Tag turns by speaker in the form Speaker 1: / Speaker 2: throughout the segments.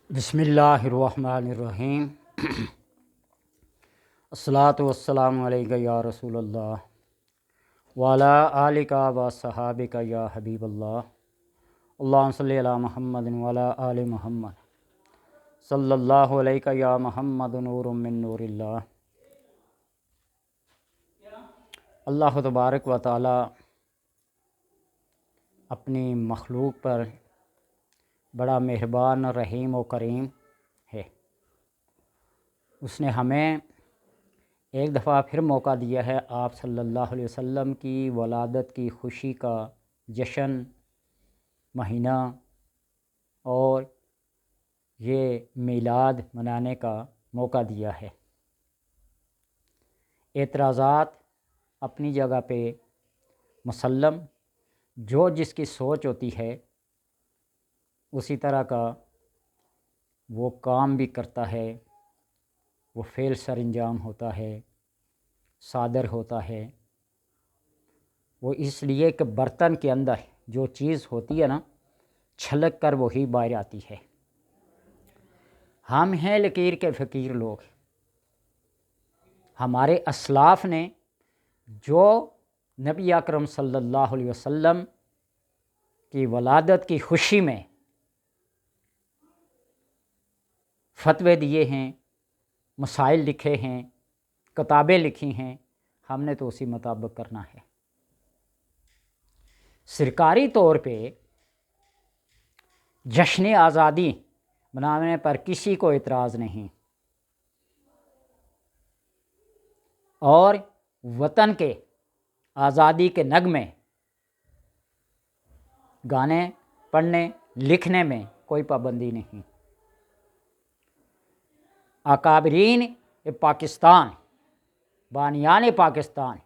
Speaker 1: بسم اللہ الرحمن الرحیم۔ الصلاۃ والسلام علیک یا رسول اللہ وعلی آلک و صحابک یا حبیب اللہ۔ اللہم صلی علی محمد وعلی آل محمد صلی اللہ علیہ یا محمد نور من نور اللہ۔ اللہ تبارک و تعالی اپنی مخلوق پر بڑا مہربان رحیم و کریم ہے۔ اس نے ہمیں ایک دفعہ پھر موقع دیا ہے آپ صلی اللہ علیہ وسلم کی ولادت کی خوشی کا جشن مہینہ اور یہ میلاد منانے کا موقع دیا ہے۔ اعتراضات اپنی جگہ پہ مسلم، جو جس کی سوچ ہوتی ہے اسی طرح کا وہ کام بھی کرتا ہے، وہ فعل سر انجام ہوتا ہے، صادر ہوتا ہے۔ وہ اس لیے کہ برتن کے اندر جو چیز ہوتی ہے نا، چھلک کر وہی باہر آتی ہے۔ ہم ہیں لکیر کے فقیر لوگ۔ ہمارے اسلاف نے جو نبی اکرم صلی اللہ علیہ وسلم کی ولادت کی خوشی میں فتوے دیے ہیں، مسائل لکھے ہیں، کتابیں لکھی ہیں، ہم نے تو اسی مطابق کرنا ہے۔ سرکاری طور پہ جشن آزادی منانے پر کسی کو اعتراض نہیں، اور وطن کے آزادی کے نغمے گانے پڑھنے لکھنے میں کوئی پابندی نہیں۔ اکابرین پاکستان، بانیان پاکستان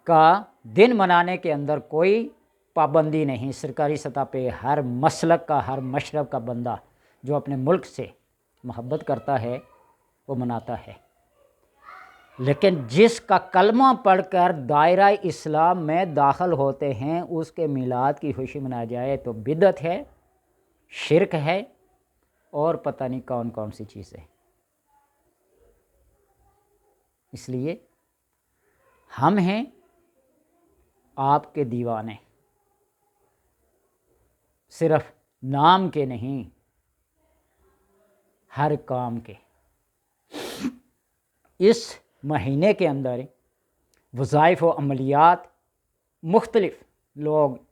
Speaker 1: کا دن منانے کے اندر کوئی پابندی نہیں۔ سرکاری سطح پہ ہر مسلک کا، ہر مشرب کا بندہ جو اپنے ملک سے محبت کرتا ہے وہ مناتا ہے۔ لیکن جس کا کلمہ پڑھ کر دائرہ اسلام میں داخل ہوتے ہیں اس کے میلاد کی خوشی منائی جائے تو بدعت ہے، شرک ہے، اور پتہ نہیں کون کون سی چیزیں۔ اس لیے ہم ہیں آپ کے دیوانے، صرف نام کے نہیں، ہر کام کے۔ اس مہینے کے اندر وظائف و عملیات مختلف لوگ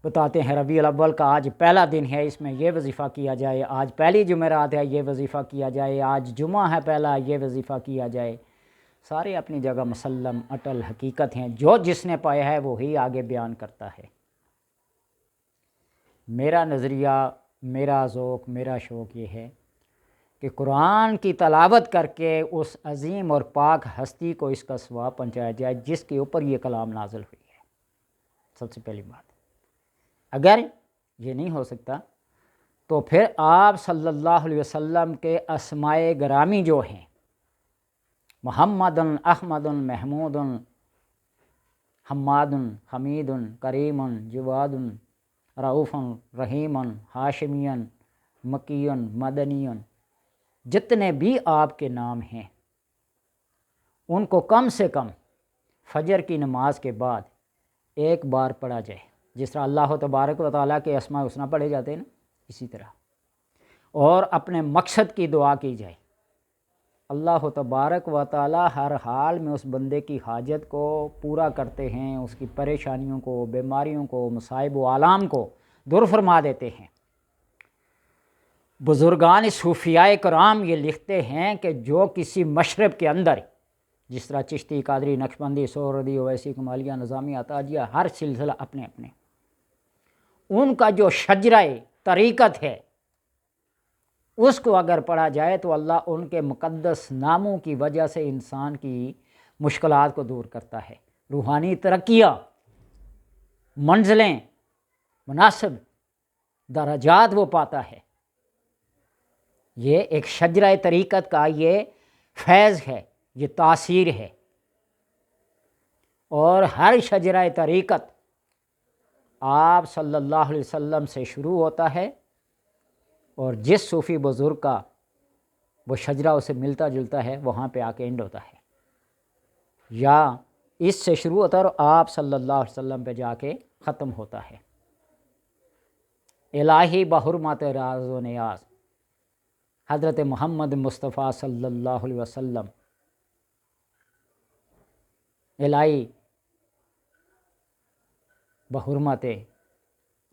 Speaker 1: بتاتے ہیں۔ ربیع الاول کا آج پہلا دن ہے، اس میں یہ وظیفہ کیا جائے، آج پہلی جمعرات ہے یہ وظیفہ کیا جائے، آج جمعہ ہے پہلا یہ وظیفہ کیا جائے۔ سارے اپنی جگہ مسلم اٹل حقیقت ہیں، جو جس نے پایا ہے وہی آگے بیان کرتا ہے۔ میرا نظریہ، میرا ذوق، میرا شوق یہ ہے کہ قرآن کی تلاوت کر کے اس عظیم اور پاک ہستی کو اس کا ثواب پہنچایا جائے جس کے اوپر یہ کلام نازل ہوئی ہے۔ سب سے پہلی بات، اگر یہ نہیں ہو سکتا تو پھر آپ صلی اللہ علیہ وسلم کے اسماء گرامی جو ہیں، محمد، احمد، محمود، حماد، حمید، کریم، جواد، رؤوف، رحیم، ہاشمی، مکی، مدنی، جتنے بھی آپ کے نام ہیں ان کو کم سے کم فجر کی نماز کے بعد ایک بار پڑھا جائے، جس طرح اللہ تبارک و تعالیٰ کے اسماء الحسنی پڑھے جاتے ہیں نا، اسی طرح، اور اپنے مقصد کی دعا کی جائے۔ اللہ تبارک و تعالیٰ ہر حال میں اس بندے کی حاجت کو پورا کرتے ہیں، اس کی پریشانیوں کو، بیماریوں کو، مصائب و آلام کو دور فرما دیتے ہیں۔ بزرگان صوفیاء کرام یہ لکھتے ہیں کہ جو کسی مشرب کے اندر، جس طرح چشتی، قادری، نقشبندی، سہروردی، اویسی، کمالیہ، نظامی، عطاجیہ، ہر سلسلہ اپنے اپنے، ان کا جو شجرہ طریقت ہے اس کو اگر پڑھا جائے تو اللہ ان کے مقدس ناموں کی وجہ سے انسان کی مشکلات کو دور کرتا ہے، روحانی ترقیاں، منزلیں، مناسب درجات وہ پاتا ہے۔ یہ ایک شجرہ طریقت کا یہ فیض ہے، یہ تاثیر ہے، اور ہر شجرہ طریقت آپ صلی اللہ علیہ وسلم سے شروع ہوتا ہے اور جس صوفی بزرگ کا وہ شجرہ اسے ملتا جلتا ہے وہاں پہ آ کے اینڈ ہوتا ہے، یا اس سے شروع ہوتا ہے اور آپ صلی اللہ علیہ وسلم پہ جا کے ختم ہوتا ہے۔ الہی بحرمت راز و نیاز حضرت محمد مصطفیٰ صلی اللہ علیہ وسلم، الہی بحرمت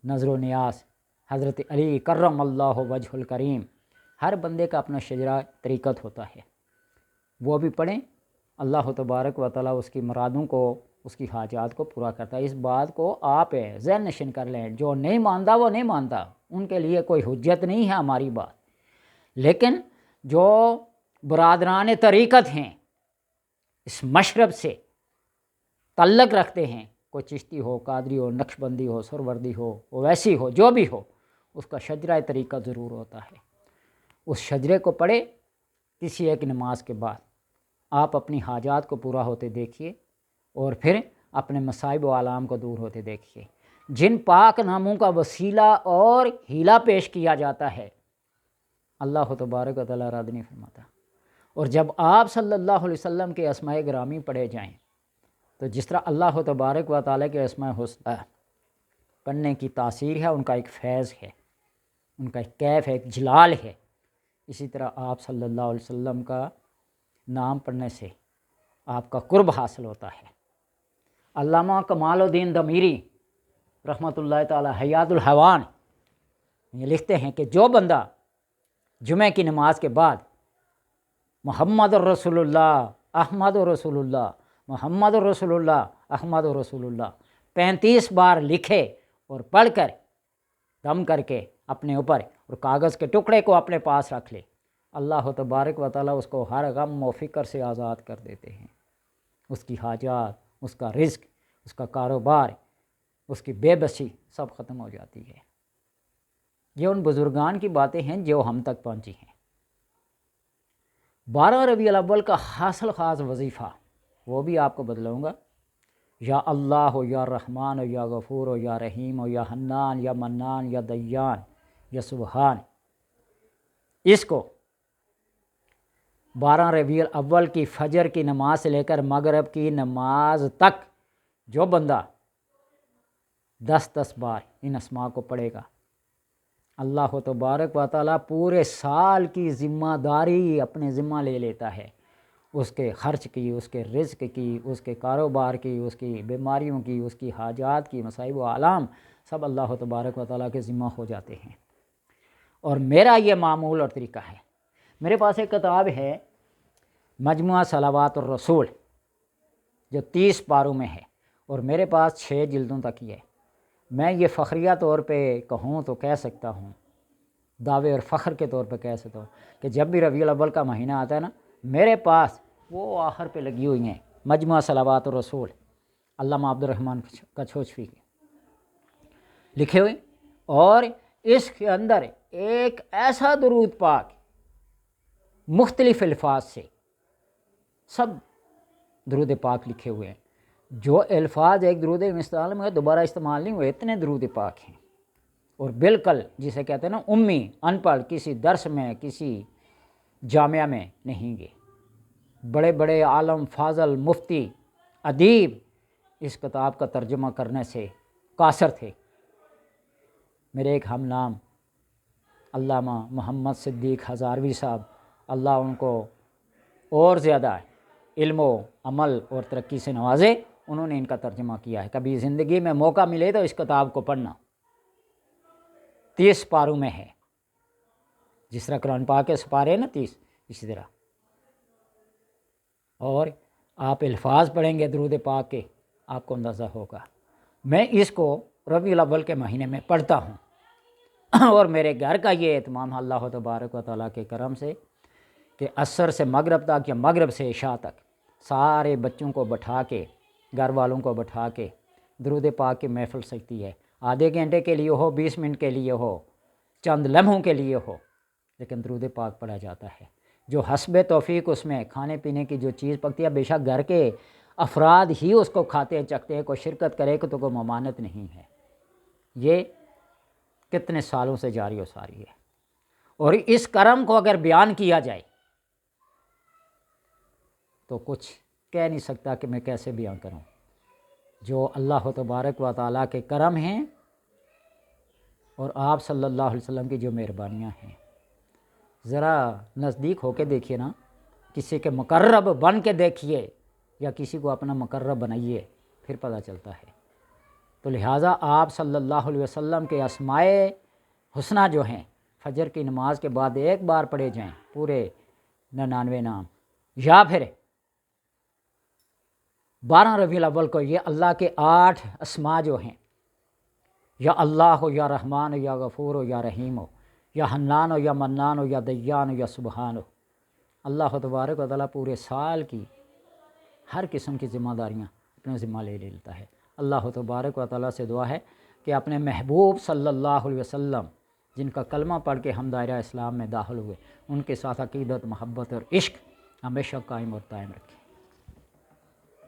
Speaker 1: نظر و نیاز حضرت علی کرم اللہ وجہ الکریم۔ ہر بندے کا اپنا شجرہ طریقت ہوتا ہے، وہ بھی پڑھیں، اللہ تبارک و تعالیٰ اس کی مرادوں کو، اس کی حاجات کو پورا کرتا ہے۔ اس بات کو آپ ذہن نشین کر لیں، جو نہیں مانتا وہ نہیں مانتا، ان کے لیے کوئی حجت نہیں ہے ہماری بات، لیکن جو برادران طریقت ہیں، اس مشرب سے تعلق رکھتے ہیں، کوئی چشتی ہو، قادری ہو، نقشبندی ہو، سروردی ہو، اویسی ہو، جو بھی ہو، اس کا شجرہ طریقت ضرور ہوتا ہے۔ اس شجرے کو پڑھے کسی ایک نماز کے بعد، آپ اپنی حاجات کو پورا ہوتے دیکھیے اور پھر اپنے مصائب و آلام کو دور ہوتے دیکھیے۔ جن پاک ناموں کا وسیلہ اور ہیلا پیش کیا جاتا ہے، اللہ تبارک و تعالیٰ رد نہیں فرماتا۔ اور جب آپ صلی اللہ علیہ وسلم کے اسماء گرامی پڑھے جائیں تو جس طرح اللہ تبارک و تعالیٰ کے اسماء حسنی پڑھنے کی تاثیر ہے، ان کا ایک فیض ہے، ان کا ایک کیف ہے، ایک جلال ہے، اسی طرح آپ صلی اللہ علیہ وسلم کا نام پڑھنے سے آپ کا قرب حاصل ہوتا ہے۔ علامہ کمال الدین دمیری رحمۃ اللہ تعالی حیات الحیوان یہ لکھتے ہیں کہ جو بندہ جمعہ کی نماز کے بعد محمد الرسول اللہ احمد الرسول اللہ محمد الرسول اللہ احمد الرسول اللہ 35 بار لکھے اور پڑھ کر دم کر کے اپنے اوپر اور کاغذ کے ٹکڑے کو اپنے پاس رکھ لے، اللہ تبارک و تعالیٰ اس کو ہر غم و فکر سے آزاد کر دیتے ہیں۔ اس کی حاجات، اس کا رزق، اس کا کاروبار، اس کی بے بسی سب ختم ہو جاتی ہے۔ یہ ان بزرگان کی باتیں ہیں جو ہم تک پہنچی ہیں۔ 12 ربیع الاول کا حاصل خاص وظیفہ وہ بھی آپ کو بدلاؤں گا، یا اللہ ہو، یا رحمان ہو، یا غفور ہو، یا رحیم ہو، یا حنان، یا منان، یا دیان، یا سبحان۔ اس کو 12 ربیع الاول کی فجر کی نماز سے لے کر مغرب کی نماز تک جو بندہ 10 بار ان اسماء کو پڑھے گا، اللہ تبارک و تعالیٰ پورے سال کی ذمہ داری اپنے ذمہ لے لیتا ہے، اس کے خرچ کی، اس کے رزق کی، اس کے کاروبار کی، اس کی بیماریوں کی، اس کی حاجات کی، مصائب و آلام سب اللہ تبارک و تعالیٰ کے ذمہ ہو جاتے ہیں۔ اور میرا یہ معمول اور طریقہ ہے، میرے پاس ایک کتاب ہے مجموعہ صلوات الرسول جو 30 پاروں میں ہے، اور میرے پاس 6 جلدوں تک یہ ہے۔ میں یہ فخریہ طور پہ کہوں تو کہہ سکتا ہوں، دعوے اور فخر کے طور پہ کہہ سکتا ہوں کہ جب بھی ربیع الاول کا مہینہ آتا ہے نا، میرے پاس وہ آخر پہ لگی ہوئی ہیں مجموعہ صلوات الرسول علامہ عبد الرحمن کچھوچفی کے لکھے ہوئے، اور اس کے اندر ایک ایسا درود پاک مختلف الفاظ سے سب درود پاک لکھے ہوئے ہیں، جو الفاظ ایک درود استعمال میں دوبارہ استعمال نہیں ہوئے، اتنے درود پاک ہیں، اور بالکل جسے کہتے ہیں نا امی ان پڑھ، کسی درس میں کسی جامعہ میں نہیں گے، بڑے بڑے عالم فاضل مفتی ادیب اس کتاب کا ترجمہ کرنے سے قاصر تھے۔ میرے ایک ہم نام علامہ محمد صدیق ہزاروی صاحب، اللہ ان کو اور زیادہ علم و عمل اور ترقی سے نوازے، انہوں نے ان کا ترجمہ کیا ہے۔ کبھی زندگی میں موقع ملے تو اس کتاب کو پڑھنا، 30 پاروں میں ہے، جس طرح قرآن پاک کے سپارے ہیں نا 30، اسی طرح، اور آپ الفاظ پڑھیں گے درود پاک کے، آپ کو اندازہ ہوگا۔ میں اس کو ربیع الاول کے مہینے میں پڑھتا ہوں، اور میرے گھر کا یہ اہتمام اللہ تبارک و تعالیٰ کے کرم سے کہ عصر سے مغرب تک یا مغرب سے عشاء تک سارے بچوں کو بٹھا کے، گھر والوں کو بٹھا کے درود پاک کی محفل سکتی ہے، آدھے گھنٹے کے لیے ہو، 20 منٹ کے لیے ہو، چند لمحوں کے لیے ہو، لیکن درود پاک پڑھا جاتا ہے۔ جو حسب توفیق اس میں کھانے پینے کی جو چیز پکتی ہے، بے شک گھر کے افراد ہی اس کو کھاتے ہیں چکتے ہیں، کوئی شرکت کرے تو کوئی ممانعت نہیں ہے۔ یہ کتنے سالوں سے جاری و ساری ہے۔ اور اس کرم کو اگر بیان کیا جائے تو کچھ کہہ نہیں سکتا کہ میں کیسے بیان کروں۔ جو اللہ تبارک و تعالیٰ کے کرم ہیں اور آپ صلی اللہ علیہ وسلم کی جو مہربانیاں ہیں، ذرا نزدیک ہو کے دیکھیے نا، کسی کے مقرب بن کے دیکھیے یا کسی کو اپنا مقرب بنائیے، پھر پتہ چلتا ہے۔ تو لہٰذا آپ صلی اللہ علیہ وسلم کے اسماء حسنہ جو ہیں فجر کی نماز کے بعد ایک بار پڑھے جائیں پورے 99 نام، یا پھر 12 ربیع الاول کو یہ اللہ کے 8 اسماء جو ہیں، یا اللہ ہو یا رحمان ہو یا غفور ہو یا رحیم ہو یا حنان ہو یا منان ہو یا دیان ہو یا سبحان ہو، اللہ تبارک و تعالیٰ پورے سال کی ہر قسم کی ذمہ داریاں اپنے ذمہ لے لیتا ہے۔ اللہ تبارک و تعالیٰ سے دعا ہے کہ اپنے محبوب صلی اللہ علیہ وسلم جن کا کلمہ پڑھ کے ہم دائرہ اسلام میں داخل ہوئے، ان کے ساتھ عقیدت، محبت اور عشق ہمیشہ قائم اور دائم رکھے۔